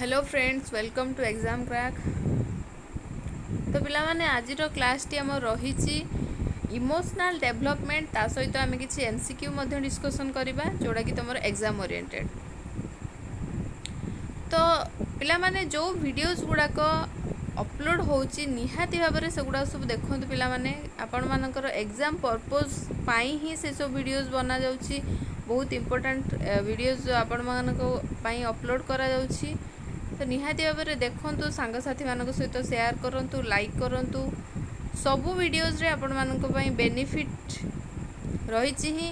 Hello friends welcome to exam crack. तो पिला माने आज क्लास टी आम रही इमोशनल डेवलपमेंट ता सहित आम किसी एमसीक्यू डिस्कसन करवा जोड़ा कि तुम एग्जाम ओरिएंटेड। तो पिला माने जो वीडियोस गुड़ाक अपलोड होची निहाती भाव में से गुड़ा सब देखो पिला माने आपण मानकर एग्जाम पर्पज पाई ही से सब वीडियोस बना जाउची। बहुत इंपोर्टेंट वीडियोस आपण मानको पाई अपलोड करा जाउची। तो निहाती भाव में देखु सांगसाथी मान सहित सेयार करूँ लाइक करूँ सबू वीडियोस रे आपण मानक पई बेनिफिट रही ही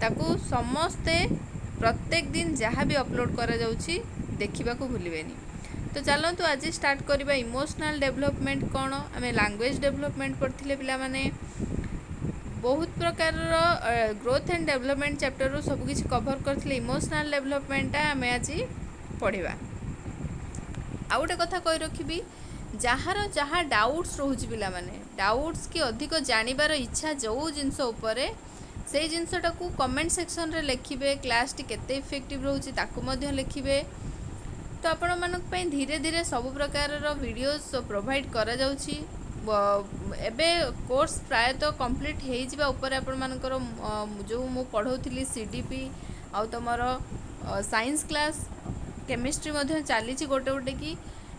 ताकू समस्ते प्रत्येक दिन जहाँ भी अपलोड करा जाउची देखा भूलें। तो चलतु आज स्टार्ट करवा इमोशनल डेवलपमेंट कौन आम लैंग्वेज डेवलपमेंट पढ़ते पिला माने बहुत प्रकार ग्रोथ एंड डेवलपमेंट चैप्टर रू सबकि कवर करते इमोशनल डेवलपमेंट आम आज पढ़ा। आउ गोटे कथा कही रखी जार जहाँ डाउट्स रोचे पिला माने डाउट्स कि अधिक जानिबार इच्छा जो जिनस उपरे से जिनसटा को कमेंट सेक्शन रे लिखिबे क्लास टी केते इफेक्टिव रोचे ताकू मध्य लिखिबे। तो आपण मानक पई धीरे धीरे सब प्रकार वीडियोस प्रोवाइड करा जाउची। एबे कोर्स प्रायतः कंप्लीट हो जिबा ऊपर आपण मानकर जो मु पढ़ौथिली सीडीपी आउ तमरो साइंस क्लास केमिस्ट्री मध्य चली गोटे गोटे की।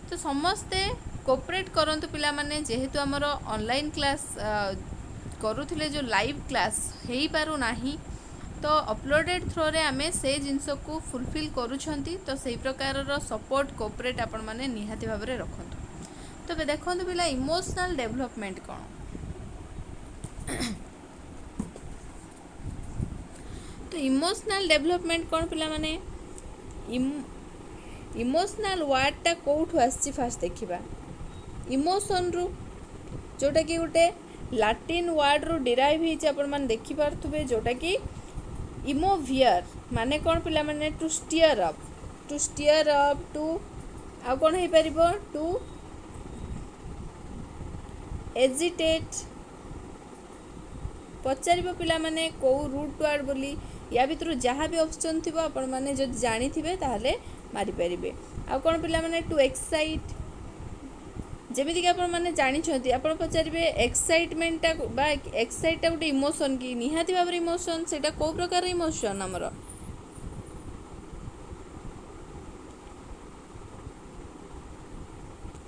तो समस्ते कोऑपरेट करंतु पिला माने जेहेतु आमर ऑनलाइन क्लास करूथिले जो लाइव क्लास हेई पारु नाही तो अपलोडेड थ्रो रे आमे से जिनस को फुलफिल करूछंती। तो सही प्रकार सपोर्ट कोऑपरेट आपण माने निहाती भाव में रखंतु। तो बे देखंतु पिला इमोशनल डेवलपमेंट कौन। तो इमोशनल डेवलपमेंट कौन पिला माने इमोशनल वर्डटा कौठू आसी फास्ट देखा इमोशन रु जोटा कि गोटे लाटिन वर्ड रु डिराइव होती आपण मैंने देखिपे जोटा कि इमोवियर माने कौन पिला माने टू स्टीयर अप टू आ कौन हो पार टू एजिटेट पचार पिला माने कौ रूट वर्ड बोली या भीतर जहाँ भी ऑप्शन थी आपण मैंने जो जानी थे ताहले मारी पारे। आ कौन पिला माने टू एक्साइट जमीती कि आपण मैंने जानी आप पचारे एक्साइटमेंटा बा एक्साइटा गोटे इमोशन कि निहाती भाव इमोशन से कौ प्रकार इमोशन आमर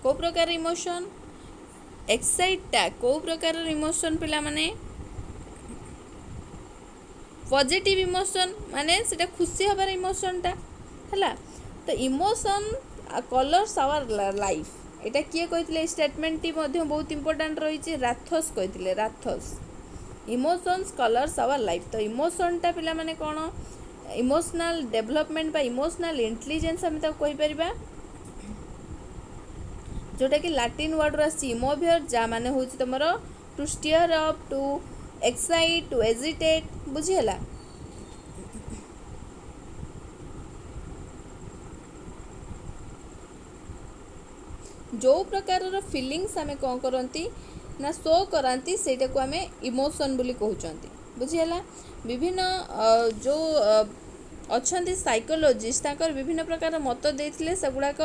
कौ प्रकार इमोशन एक्साइटा कौ प्रकार इमोशन पिला माने पॉजिटिव इमोशन माने सेटा खुशी हबार इमोशनटा है। तो इमोशन कलर्स आवर लाइफ एटा किए कहते स्टेटमेंट टी बहुत इंपोर्टेंट रही राथस कहते राथस इमोशंस कलर्स आवर लाइफ। तो इमोशनटा पिला माने कौन इमोशनल डेवलपमेंट बा इमोशनल इंटेलिजेंस आम कही परिबा जोटा कि लाटिन वर्ड रो आसी इमोवियर जा माने होची तमरो to stir up to excite to agitate बुझीला। जो प्रकार फीलिंग्स आमे कौन करती ना शो कराती सेटा को आमे इमोशन बोली कहउचंती बुझीला। विभिन्न जो अच्छी साइकोलोजिस्ट ताकर विभिन्न प्रकार मत देथिले सेगुड़ाक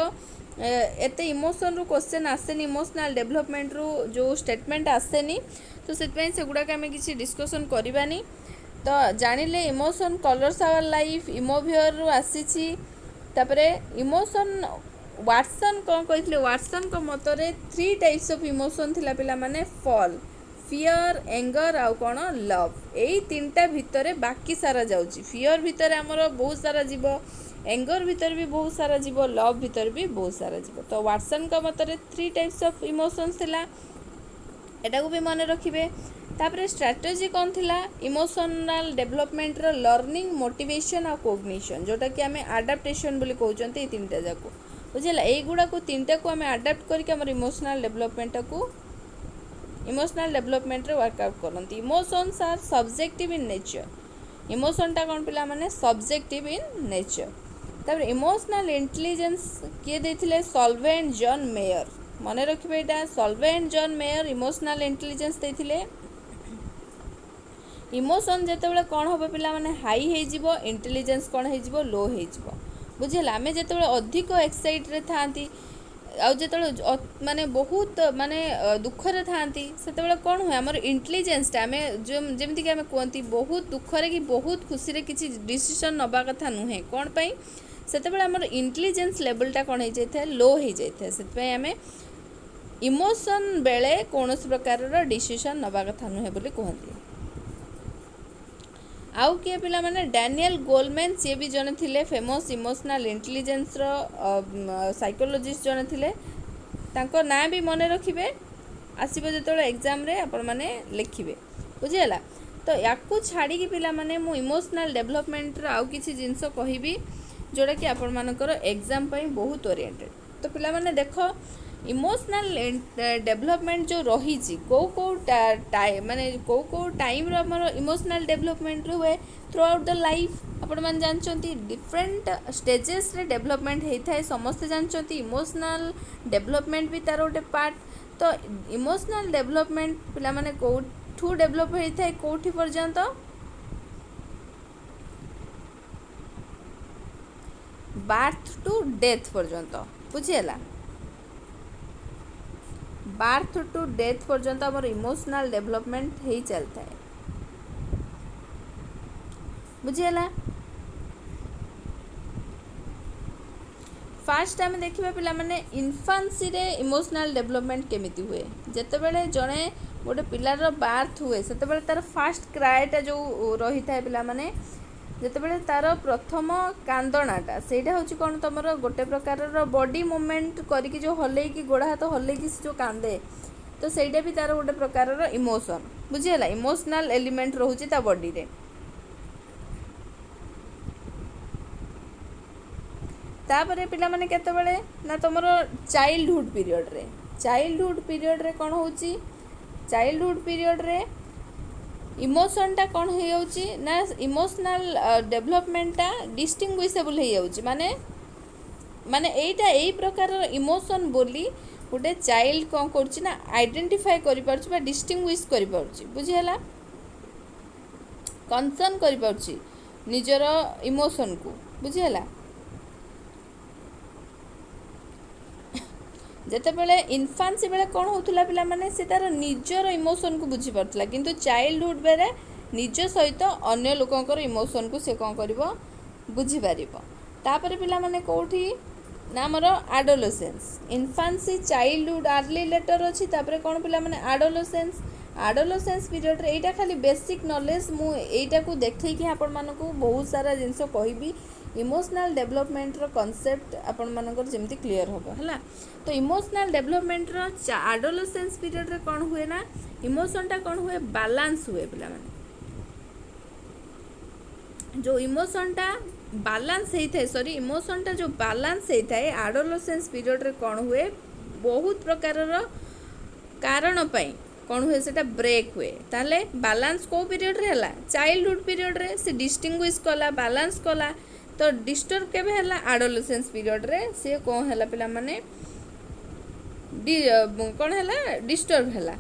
एते इमोशन रू क्वेश्चन आसेनी इमोशनल डेवलपमेंट रू जो स्टेटमेंट आसेनी। तो से गुड़ाक आम किसी डिस्कसन करवानी। तो जानिले इमोशन कलर्स आवर लाइफ इमोवियर रू आसीची तापरे इमोशन वाटसन कौन कहते वाटसन को मतरे 3 टाइप्स ऑफ इमोशन थिला पिला माने फॉल फियर एंगर आउ कौन लव यही 3टा भितर बाकी सारा जाउची। फियर भितर आमर बहुत सारा जीव एंगर भितर भी बहुत सारा जीव लव भितर भी बहुत सारा जीव। तो वाटसन का मतरे 3 टाइप्स ऑफ इमोशंस थिला एटा को भी मन रखिबे। तापरे स्ट्रैटेजी कौन थिला इमोशनल डेवलपमेंट रो लर्निंग मोटिवेशन और कोग्निशन जोटा कि आमे अडाप्टेशन बोली कहउचंती ए 3टा जाको बुझला। एगुड़ा को 3टा को आमे अडाप्ट करके हमर इमोशनल डेवलपमेंट रे वर्कआउट करंती। Emotions are subjective in nature इमोशनटा कौन पिला माने सब्जेक्टिव इन नेचर। तापर इमोशनल इंटेलिजेंस किए देथिले सॉल्वे एंड जॉन मेयर मन रखिबे एटा Salovey and John Mayer emotional intelligence देथिले। इमोशन जेतेबेले कौन हम पिला माने हाई हो इंटेलिजेंस कौन हो लो हो बुझिला आमे जेतेबेले अधिक एक्साइट रे थांती आउ जेतेबेले माने बहुत माने दुख रे थांती सेतेबेले कोन होय हमर इंटेलिजेंस टा आमे जेमति कि आमे कोंती बहुत दुख रे कि बहुत खुशी रे किछि डिसीजन नबा कथा नुहे कोन पई सेतेबेले हमर इंटेलिजेंस लेवल टा कोन हे जायथे लो हे जायथे सेतपई आमे इमोशन बेले कौनसी प्रकार डिसीजन नबा कथा नुहे बोली कहती। आउ किए पिला माने डैनियल गोलमैन सी भी जने थिले फेमस इमोशनल इंटेलिजेंस रो साइकोलॉजिस्ट जने थिले तांको ना भी मने रखिबे आसीबे जेतोले एग्जाम रे आपण माने लिखिबे बुझिला। तो याकू छाड़ी की पिला माने मु इमोशनल डेवलपमेंट रो आउ किछि जिंस कहिबी जोड़ा कि आपण मानकर एग्जाम पई बहुत ओरिएंटेड। तो पिला माने देखो इमोशनल डेवलपमेंट जो रही कौ माने कौ टाइम रो इमोशनल डेवलपमेंट हुए थ्रू आउट द लाइफ आपण मैंने जानते डिफरेंट स्टेजेस रे डेवलपमेंट होता है समस्ते जानते इमोशनल डेवलपमेंट भी तार गोटे पार्ट। तो इमोशनल डेवलपमेंट पिला माने कौठू डेवलप होता है कौठी पर्यंत बार्थ टू डेथ पर्यंत बुझीला बार्थ टू डेथ पर्यंत आमर इमोशनल डेवलपमेंट हो चलता है बुझीला। फास्ट आम देखा पिला माने इन्फांसी रे इमोशनल डेवलपमेंट केमिति हुए जेतेबेले जड़े गोटे पिलार बार्थ हुए सेतेबेले तार फास्ट क्राएटा जो रही था पिला माने जेतेबेले तार प्रथम कांदनाटा सेटा होची कोन तमरो गोटे प्रकार बॉडी मूवमेंट करिकी जो हल्ले की गोड़ा हाथ हल्ले की जो कांदे तो सेटा भी तार गोटे प्रकार इमोशन बुझीला इमोशनल एलिमेंट रहउची ता बॉडी रे। तापरे पिला माने केतेबेले ना तमरो चाइल्डहुड पीरियड रे कोन होची चाइल्डहुड पीरियड रे इमोशन टा कौन हो ना इमोशनल डेवलपमेंटा डिस्टिंग्विशेबल हो माने माने एटा एई प्रकार इमोशन बोली गोटे चाइल्ड कौन करछि ना आइडेंटिफाई करि पारछि बा डिस्टिंग्विश करि पारछि बुझिला कंसर्न करि पारछि निजर इमोशन को बुझिला। जेतेबेले इन्फांसी बेले कौन होतुला पिला माने से तार निजर इमोशन को बुझी पारथला किंतु चाइल्डहुड बेले निज सहित अन्य लोकंकर इमोशन को से कौन करिवो बुझी पारिबो। तापरे पिला माने कोठी ना हमर एडोलेसेंस इन्फांसी चाइल्डहुड अर्ली लेटर अछि तापरे कौन पिला माने एडोलेसेंस पीरियड रे एटा खाली बेसिक नॉलेज मु एटा को देखै कि आपण मानको बहुत सारा जिंस कहबी इमोशनल डेवलपमेंट रो कांसेप्ट आपण मानकर जेमती क्लियर होबो हला। तो इमोशनल डेवलपमेंट रो एडोलेसेंस पीरियड रे कोन हुए ना इमोशन टा कोन हुए बैलेंस हुए पिला माने जो इमोशन टा बैलेंस हेई थाए सॉरी इमोशन टा जो बैलेंस हेई थाए एडोलेसेंस पीरियड रे कोन हुए बहुत प्रकार रो कारण पई कौन हुए सेटा ब्रेक हुए ताले बैलेंस को पीरियड रे हला चाइल्डहुड पीरियड रे से डिस्टिंग्विश कला बैलेंस कला। तो डिस्टर्ब केबे हला एडोलेसेंस पीरियड रे से कोन हला पिला माने कौन हला डिस्टर्ब हला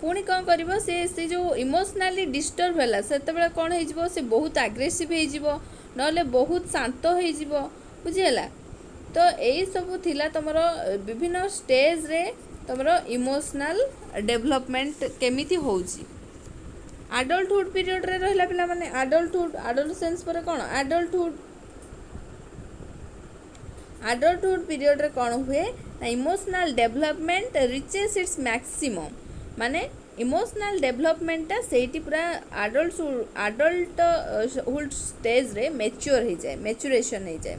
पुणी कौन करिवो से जो इमोशनली डिस्टर्ब हला सेतेबेले कौन हे जिवो से बहुत एग्रेसिव हे जिवो नले बहुत शांत हे जिवो बुझिला। तो यही सब थिला तमरो विभिन्न स्टेज रे तमरो इमोशनल डेवलपमेंट केमिति होउची एडल्टहुड पीरियड रे रहला पिला माने एडल्टहुड एडोलेसेंस पर कोन एडल्टहुड पीरियड रे कोन हुए ना emotional development reaches its maximum माने इमोशनल डेवलपमेंटा सेठी पूरा एडल्टहुड स्टेज रे मैच्योर हो जाए मैच्योरेशन हो जाए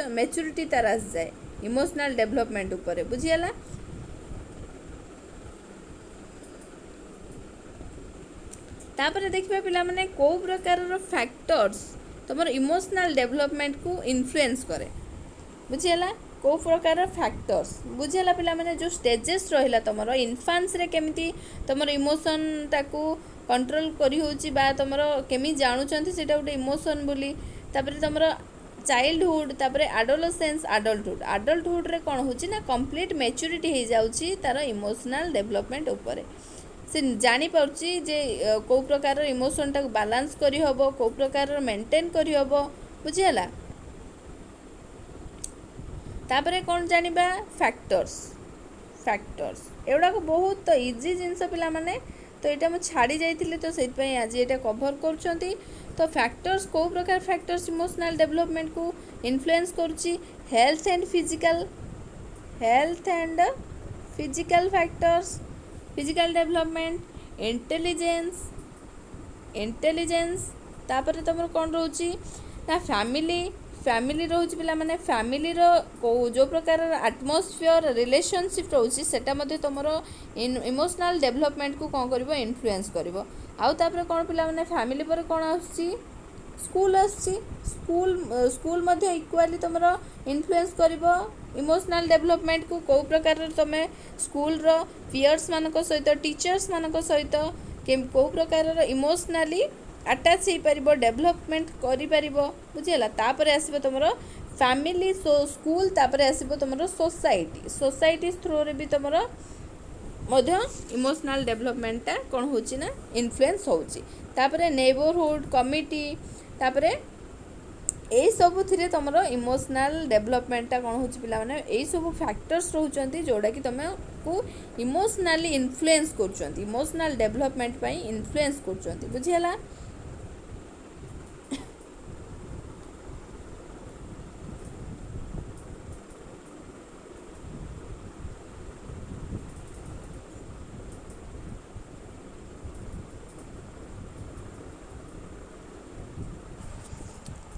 मैच्योरिटी तार आस जाए इमोशनल डेवलपमेंट ऊपर बुझीला। तापर देखिबा पिला माने को प्रकार फैक्टर्स तुमर इमोशनल डेवलपमेंट को इन्फ्लुएंस करे बुझीला को प्रकार फैक्टर्स बुझीला पिला माने जो स्टेजेस रहिला तुमर इन्फांस रे केमिति तुमर इमोशन ताकू कंट्रोल करी होची बा तुमर केमि जानुचंती सेटा उटे इमोशन बोली तापर तुमर चाइल्डहुड तापर एडोलेसेंस एडल्टहुड रे कोन होची ना कंप्लीट मैच्योरिटी हो जाउची तार इमोशनल डेवलपमेंट ऊपर से जानी पारुची जे को प्रकार इमोशन टाक बैलेंस करी हबो को प्रकार मेंटेन करी हबो बुझिला। तापरे कौन जानिबा फैक्टर्स फैक्टर्स एगुड़ा को बहुत इजी जिनस पिला माने तो यहाँ मुझे छाड़ी जाइए तो से आज ये कभर कर तो फैक्टर्स को प्रकार फैक्टर्स इमोशनल डेवलपमेंट को इन्फ्लुएंस करुच्ची health and physical factors physical development intelligence तापर तुम कौन रोची ना फैमिली रोच पिला माने फैमिली जो प्रकार एटमॉस्फेयर रिलेशनशिप रोची सेटा मध्ये तुमरो इमोशनल डेवलपमेंट को कौन करिवो इन्फ्लुएंस करिवो। आउ तापर कौन पिला माने फैमिली पर कौन आसी स्कूल मध्ये इक्वाली तुमरो इन्फ्लुएंस करिवो इमोशनल डेवलपमेंट को प्रकार तुम स्कूल रो पीयर्स मानक सहित टीचर्स मानक सहित को प्रकार इमोशनली अटैच हो पार डेवलपमेंट कर बुझीगला। तापर आसो तुम फैमिली स्कूल तापर आसो तुम सोसाइटी थ्रू रे भी तुम इमोशनल डेवलपमेंटा कौन हो इन्फ्लुएंस होपर नेबरहुड कमिटी तापर यही सब थी तुम इमोशनल डेवलपमेंटा कौन हो पिला माने यही सब फैक्टर्स रोचंती जोड़ा कि तुमको इमोशनली इन्फ्लुएंस कर इमोशनल डेवलपमेंट इन्फ्लुएंस कर बुझीगला।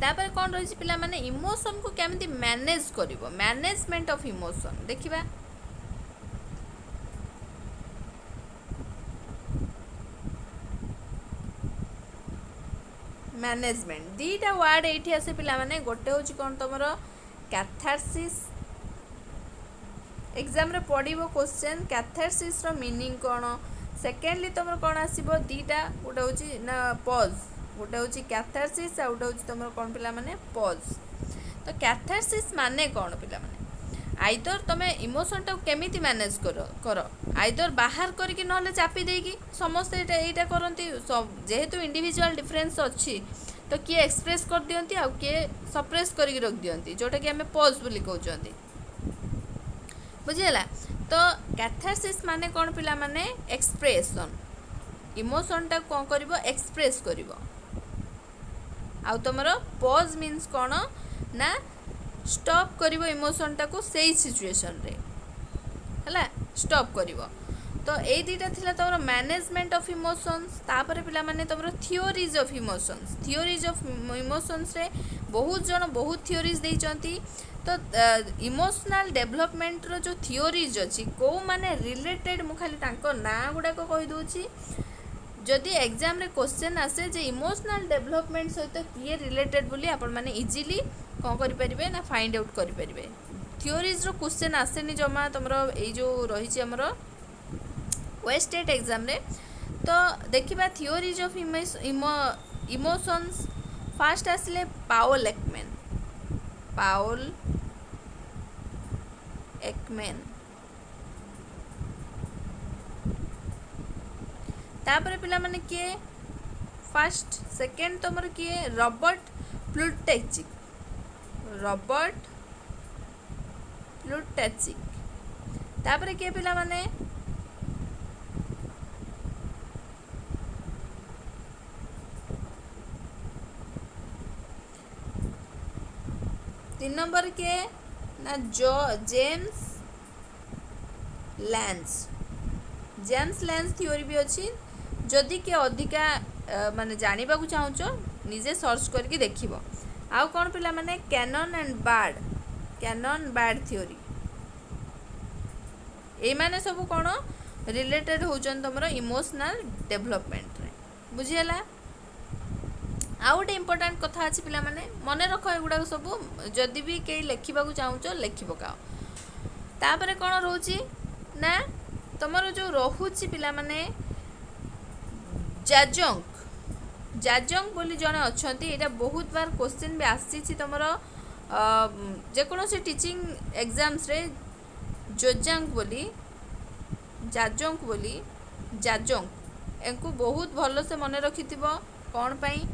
तापर कौन रही पिला माने इमोशन को केमती मैनेज करिवो मैनेजमेंट ऑफ इमोशन देखिबा। मैनेजमेंट दीटा वर्ड एठी आसे पिला माने गोटे होची कोन तमरो कैथारसिस एग्जाम रे पड़िबो क्वेश्चन कैथारसिस रो मीनिंग कोन सेकेंडली तुम कौन आसो दीटा गोटे होची ना पॉज गोटे हूँ कैथारसिस आ गोटे हूँ तुम कौन पिला माने पॉज। तो कैथारसिस माने कौन पिला माने आइदर तुम इमोशन टाक केमिति मैनेज कर आइदर बाहर करके ना चापी देगी समस्ते यहाँ करती जेहेतु इंडिविजुअल डिफरेंस अच्छी तो किए एक्सप्रेस कर दियंती आ किए सप्रेस करके रख दियंती जोटा कि आम पॉज बोली कहते बुझीगला। तो कैथारसिस माने कौन पिला माने एक्सप्रेशन इमोशन टाक कौन करिवो एक्सप्रेस करिवो। आउ तुम पॉज मीन्स कौन ना स्टॉप करिवो इमोशन टाको सेई सिचुएशन रे हला स्टॉप करिवो। तो ये दुईटा थिला तुम मैनेजमेंट ऑफ इमोशंस तापर पिला माने तुम थियोरीज ऑफ इमोशंस रे बहुत जन बहुत थियोरीज देइचंती। तो इमोशनल डेवलपमेंट रो जो थियोरीज अच्छी को माने रिलेटेड मु खाली तांको ना गुडा को कहि दोची जदि एग्जाम रे क्वेश्चन आसे जे इमोशनल डेवलपमेंट सहित किए रिलेटेड बोली आपण माने इजीली कौन करि परिबे ना फाइंड आउट करि परिबे। थियोरीज रो क्वेश्चन आसेनी जमा तुमरो ए जो रही हमर वेस्टेड एग्जाम रे। तो देखिबा थियोरीज ऑफ इमोशंस फास्ट आसले पाउल एकमैन तापर पिला माने किए फर्स्ट सेकेंड तुम किए रॉबर्ट प्लुटेचिक तापर किए पिला माने तीन नंबर के ना जेम्स लैंस थ्योरी भी अच्छी जदि के अधिका माने जानिबा को चाहूच निजे सर्च करके देखिबो। आउ कौन पिला माने कैनन बैड थ्योरी ए माने सब कौन रिलेटेड होचन तुम इमोशनल डेवलपमेंट रे बुझीगला। आउ गोटे इम्पोर्टाट कथा अच्छी पिला माने मन रख एगुड़ा सब जदि भी कई लिखा चाहूच लिखि पकाओ। तापर कौन रोची ना तुमर जो रोची पिला माने जाजंग बोली जड़े अच्छा यहाँ बहुत बार क्वेश्चन भी आसी तुम जेकोसी टीचिंग एग्जाम्स रे जाजंग बोली जाजोंग एंकु बहुत भल से मन रखिथिबो कौन पाई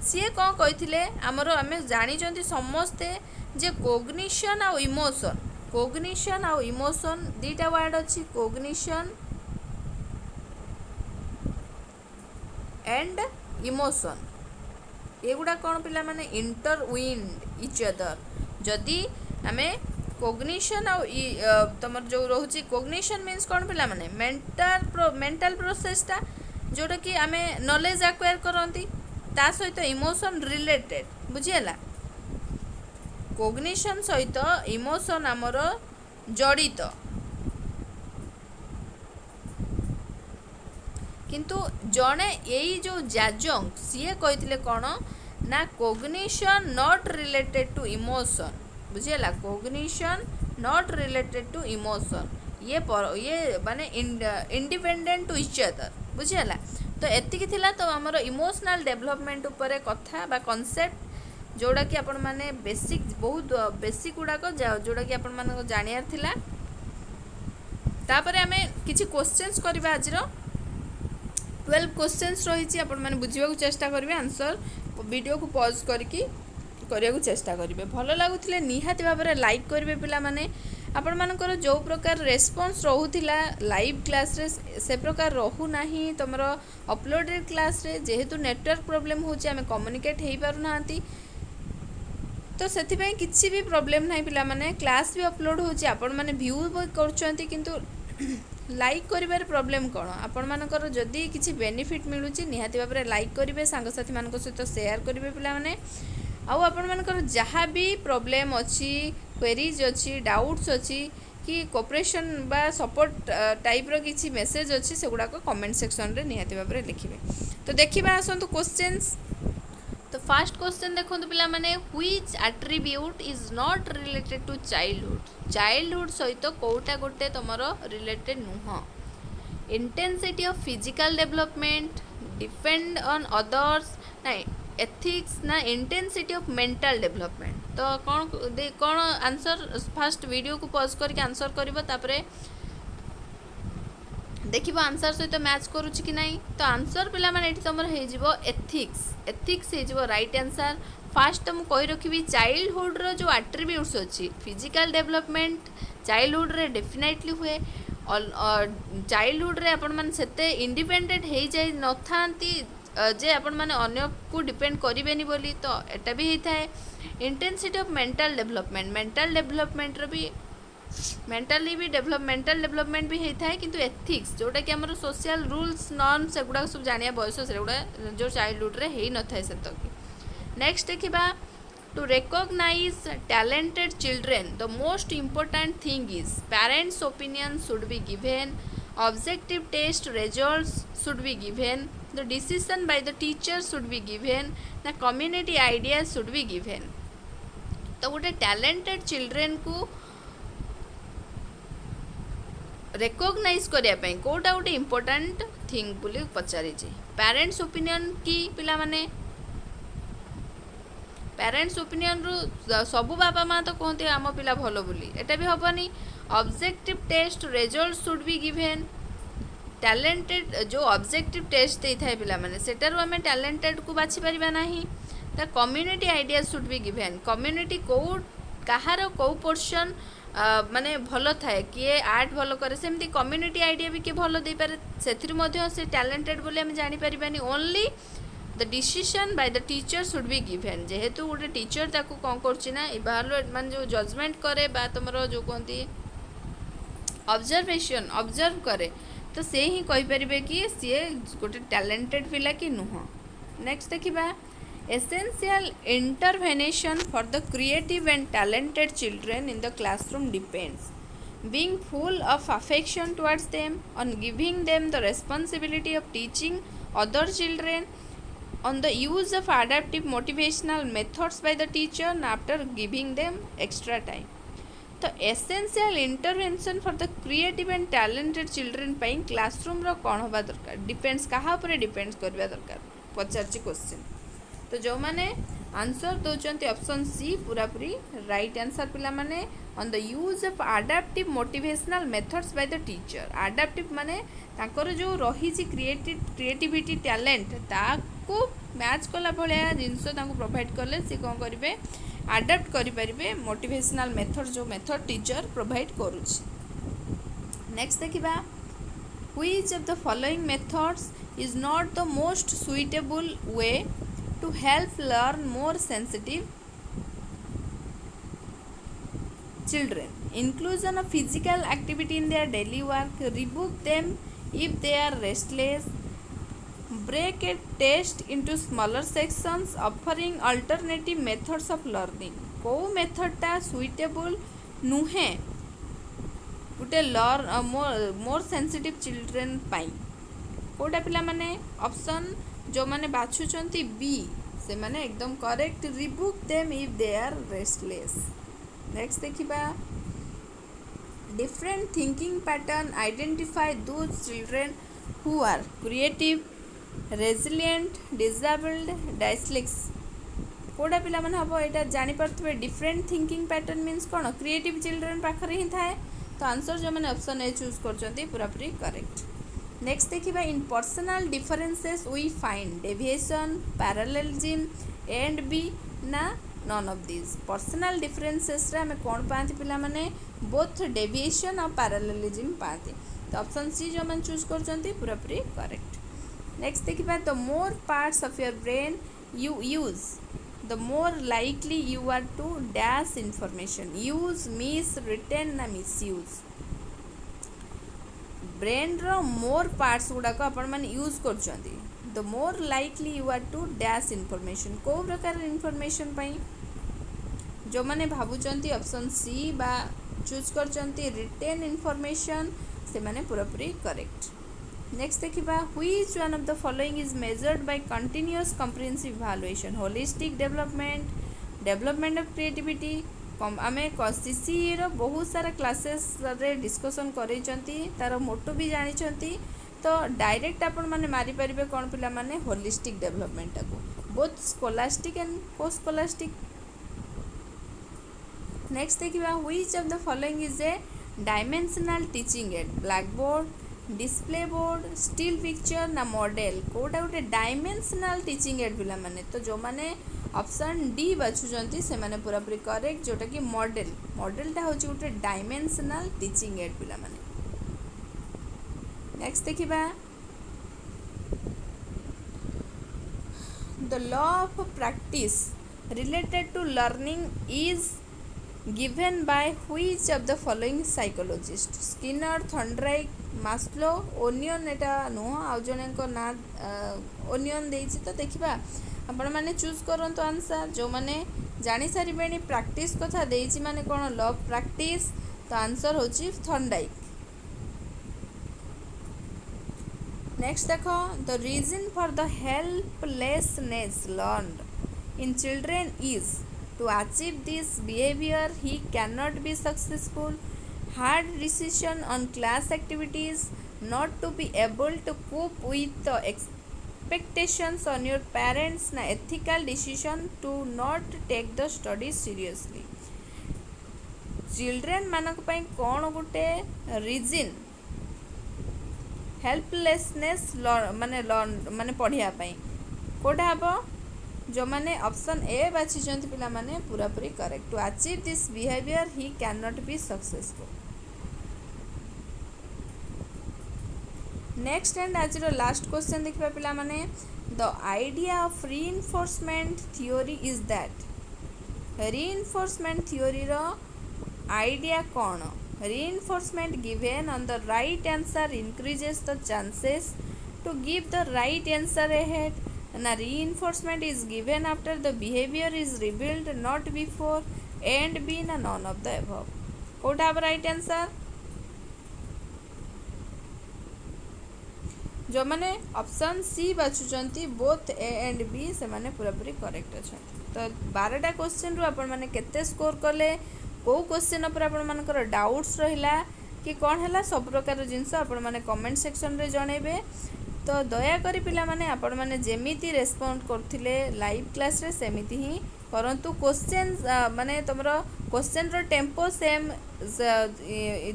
सीए कौन कही आमर आम जानी समस्ते जे कोग्निशन आ इमोशन दीटा वर्ड अच्छी कोग्निशन एंड इमोशन एगुड़ा कौन पिला माने इंटरविन्ड इच अदर जदि आमे कोग्निशन आ तुम जो रोचे कोग्निशन मीन्स कौन पिला माने मेंटल प्रोसेसटा जोटा कि आमे नॉलेज एक्वायर करती ता सहित इमोशन रिलेटेड बुझीगला कोग्निशन सहित इमोशन आमर जड़ित किंतु जड़े यही जो जाजोंग सीए कही कौन ना cognition not related to emotion बुझीगला cognition not related to emotion ये माने इंडिपेंडेंट टू इच अदर बुझीगला तो एतिकी थिला तो आमर इमोशनल डेवलपमेंट उपरे कथा बा कॉन्सेप्ट जोड़ा कि आपण माने बेसिक बहुत बेसिक गुड़ाक जोड़ा कि आपण माने जानियार थिला तापरे आमे किछि क्वेश्चंस करबा आजिरो 12 क्वेश्चंस रही आपण माने बुझिबा चेष्टा करिवे आंसर वीडियो को पॉज करके करिया चेष्टा करिवे भल लागुथिले निहाती भाबरे लाइक करिवे पिला माने आपण मानकर जो प्रकार रेस्पॉन्स रहूथिला लाइव क्लास रे से प्रकार रहू नाही तमर अपलोडेड क्लास रे जेहेतु नेटवर्क प्रॉब्लम होची आमे कम्युनिकेट हेई पारु नांती तो सेति पई किछि भी प्रॉब्लम नाही पिला माने क्लास भी अपलोड होची आपण माने व्यू करछंती किंतु लाइक करिबार प्रॉब्लम कोन आपण मानकर जदी किछि बेनिफिट मिलुची निहाती भाबरे लाइक करिवे सांग साथी मानको सहित शेयर करिवे पिला माने आउ आपण मानकर जहाँ भी प्रॉब्लम अच्छी क्वेरीज अच्छी डाउट्स अच्छी कि कोऑपरेशन बा सपोर्ट टाइप रो किछि मेसेज अच्छी से गुडा को कमेंट सेक्शन रे निहाती भाबरे लिखिबे तो देखिबा आसंतु क्वेश्चंस तो फर्स्ट क्वेश्चन देखंतु पिला माने which attribute is not related to childhood सहित कोटा गोटे तमरो रिलेटेड नुह intensity of physical development depend on others नहीं एथिक्स ना इंटेंसिटी ऑफ मेंटल डेवलपमेंट तो कौन आंसर फास्ट वीडियो को पॉज करके आंसर करिवो तापरे देखिबो आंसर सहित मैच करूची कि नहीं तो आंसर पिला माने एठी तमर हे जिवो एथिक्स हे जिवो राइट आंसर फास्ट तुम कहि रखिबी चाइल्डहुड रो जो एट्रिब्यूट्स अछि फिजिकल डेवलपमेंट चाइल्डहुड रे डेफिनेटली हुए चाइल्डहुड रे आपण माने सेते इंडिपेंडेंट हे जाय नथांती जे आपण माने अन्य को डिपेंड करिवेनी बोली तो एटा भी हेता है इंटेंसिटी ऑफ मेंटल डेवलपमेंट रो भी मेंटल डेवलपमेंट भी हेता है किंतु एथिक्स जोटा कि हमर सोशल रूल्स नॉर्म्स सेगुडा सब जानिया बयस सेगुडा जो चाइल्डहुड रे हेई नथाय सेतकी नेक्स्ट देखिबा to recognize talented children the most important thing is parents opinion should be given objective test results should be given the decision by the teacher should be given the community ideas should be given तो गोटे talented children को recognise करिया पई कोटा गोटे important thing बोली पचारि छी parents opinion की पिला माने पेरेंट्स ओपिनियन रु सबु बाबा माँ तो कहते आम पिला भलो बोली एटा भी हबनी objective test result should be given talented जो ऑब्जेक्टिव टेस्ट देता है पिला माने सेटारु आमे टैलेंटेड को बाछि परिबा नाही the community idea should be given community को कहार को पोर्शन माने भलो थाए किए आर्ट भलो करे सेमती कम्युनिटी आइडिया भी के भलो दे पारे सेथिर मध्य से टैलेंटेड बोली आमे जानि परिबानी only the decision by the teacher should be given जेहेतु गोटे टीचर ताको कोन करछि ना इवालुएट मान जो जजमेंट करे बा तमरो जो कोंती ऑब्जर्वेशन ऑब्जर्व करे तो से ही कहि परिबे कि सी गोटे टैलेंटेड पिला कि नुह नेक्स्ट देखिबा essential intervention for the creative and talented children in the classroom depends being full of affection towards them on giving them the responsibility of teaching other children on the use of adaptive motivational methods by the teacher after giving them extra time तो essential intervention for the creative and talented children पाई classroom रो कौन होबा दरकार depends कहा ऊपर depends करबा दरकार पचारची क्वेश्चन तो जो माने आंसर दौरान ऑप्शन सी पूरा पूरी राइट आंसर पिला माने on the use of adaptive motivational methods by the teacher. Adaptive माने ताकर जो रही क्रिएटिविटी टैलेंट ताको मैच कला भलिया जिनस प्रोवाइड कले सी कौन करेंगे अडाप्ट करेंगे मोटिवेशनल मेथड जो मेथड टीचर प्रोवाइड करुच्ची। नेक्स्ट देखा which of the following methods is not the most suitable way to help learn more sensitive children. Inclusion of physical activity in their daily work, rebuke them if they are restless, break a test into smaller sections, offering alternative methods of learning. को method टा suitable नुहे गोटे more sensitive children पाई कोटा पिला माने option जो माने बाछुचंती B से माने एकदम correct rebuke them if they are restless. Next देखिबा different thinking pattern identify those children who are creative resilient disabled dyslexic कोड़ा पिला माने हबो एटा जानि परथबे डिफरेंट थिंकिंग पैटर्न मीन्स कोन क्रिएटिव चिल्ड्रेन पाखरे ही थाए तो आंसर जो माने ऑप्शन ए चूज करचंती पूरा पूरी करेक्ट। नेक्स्ट देखिबा in personal differences we find deviation parallelism and B ना none of this. Personal differences रे हमें कौन पाती पिला माने बोथ डेविएशन और पैरेललिज्म पाती तो ऑप्शन सी जो मैंने चूज करचंती पूरा पूरी करेक्ट। नेक्स्ट देखिबा the more parts of your brain you use the more likely you are to dash information. Use miss retain ना मिस यूज ब्रेन रो मोर पार्ट्स गुड़ाक आपण माने यूज करचंती the more likely you are to dash information को प्रकार information पाई जो माने भाबुचंती ऑप्शन सी बा चूज करचंती रिटेन इनफॉरमेशन से माने पूरा पूरी करेक्ट। नेक्स्ट देखिबा which one of the following is measured by continuous comprehensive evaluation holistic development of creativity आमे सीसी रो बहुत सारा क्लासेस रे डिस्कशन करैचंती तार मोटो भी जानिचंती तो डायरेक्ट आपण माने मारी परिबे कोन पिला माने होलिस्टिक डेवलपमेंट को both scholastic and post scholastic. Next देखिबा which of the following is a dimensional teaching aid black board display board still picture ना मॉडल कोटा गोटे डायमेंशनल टीचिंग एड पिला माने तो जो माने ऑप्शन डी बाछुचंती से माने पूरा पूरी करेक्ट जोटा कि मॉडलटा होची गोटे डायमेंशनल टीचिंग एड पिला माने। नेक्स्ट देखिबा the law of practice related to learning is given by which of the following psychologist Skinner Thorndike Maslow ओनियन एटा नुह आ जने को ना ओनियन देछि तो देखिबा आपण माने चूज करंतो आंसर जो माने जानि सारी बेनी प्रैक्टिस कथा देछि माने कोन लॉ ऑफ प्रैक्टिस तो आंसर होछि थॉर्नडाइक। नेक्स्ट देखो the reason for the helplessness learned in children is to achieve this behavior he cannot be successful, hard decision on class activities, not to be able to cope with the expectations on your parents na ethical decision to not take the studies seriously। Children मानक पई कोन गुटे reason helplessness माने पढ़िया पई कोटा हबो जो माने option A बाछिचंती पिला माने पूरा पूरी correct to achieve this behaviour he can not be successful. Next and आज लास्ट क्वेश्चन देखिबा पिला माने the idea of reinforcement theory is that reinforcement theory रो आइडिया कौन reinforcement given on the right answer increases the chances to give the right answer ahead ना reinforcement is given after the behavior is revealed not before and b ना none of the above कोटा अब right answer जो माने option C बाछुचंती both A and B से माने पूरा पूरी करेक्ट अछंती तो 12टा क्वेश्चन रु आपण माने केते स्कोर कले को क्वेश्चन पर आपण मानकर डाउट्स रहिला कि कोन हला सब प्रकार जिंस आपण माने कमेंट सेक्शन रे जणेबे तो दयाकरी पिलामाने आपण माने जेमिति रेस्पॉन्ड करथिले लाइव क्लास रे सेमिति ही परंतु क्वेश्चन माने तमरो क्वेश्चन रो टेम्पो सेम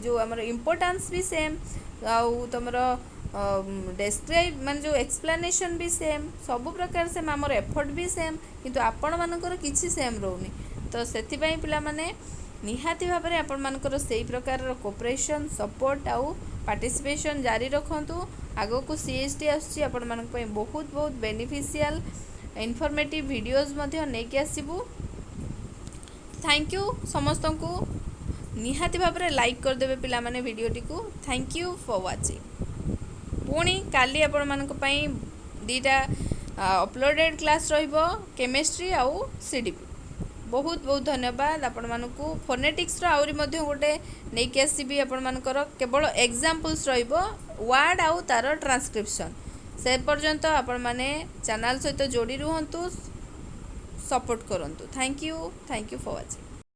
जो हमर इंपोर्टेंस भी सेम आउ तमरो डेस्क्राइब माने जो एक्सप्लेनेशन भी सेम सब प्रकार से हमर एफर्ट भी सेम किंतु आपण मानकर किछि सेम रहउनी तो सेति पई पिला माने निहाती भाव में आपण मानकर सेही प्रकार कोऑपरेशन सपोर्ट आउ पार्टिसिपेशन जारी रखंतु आगो को सीएसटी आछि आपण मानक पई बहुत बहुत बेनिफिशियल इनफॉर्मेटिव वीडियोस मध्ये नेकी आसीबु थैंक यू समस्त को निहाती भाव में लाइक कर देबे पिला माने वीडियो टी को थैंक यू फॉर वाचिंग पुणी काली आपण मानक पई दीटा अपलोडेड क्लास रहिबो केमिस्ट्री आउ सीडीपी बहुत बहुत धन्यवाद आपण मानकु फोनेटिक्स रो आउरी मध्ये गोटे नेकी आसीबी आपण मानकर केवल एग्जांपल्स रहिबो वर्ड आउ तार ट्रांसक्रिप्शन से पर्यंत आपण माने चैनल सहित जोड़ी रुहंतु सपोर्ट करंतु थैंक यू फॉर वाचिंग।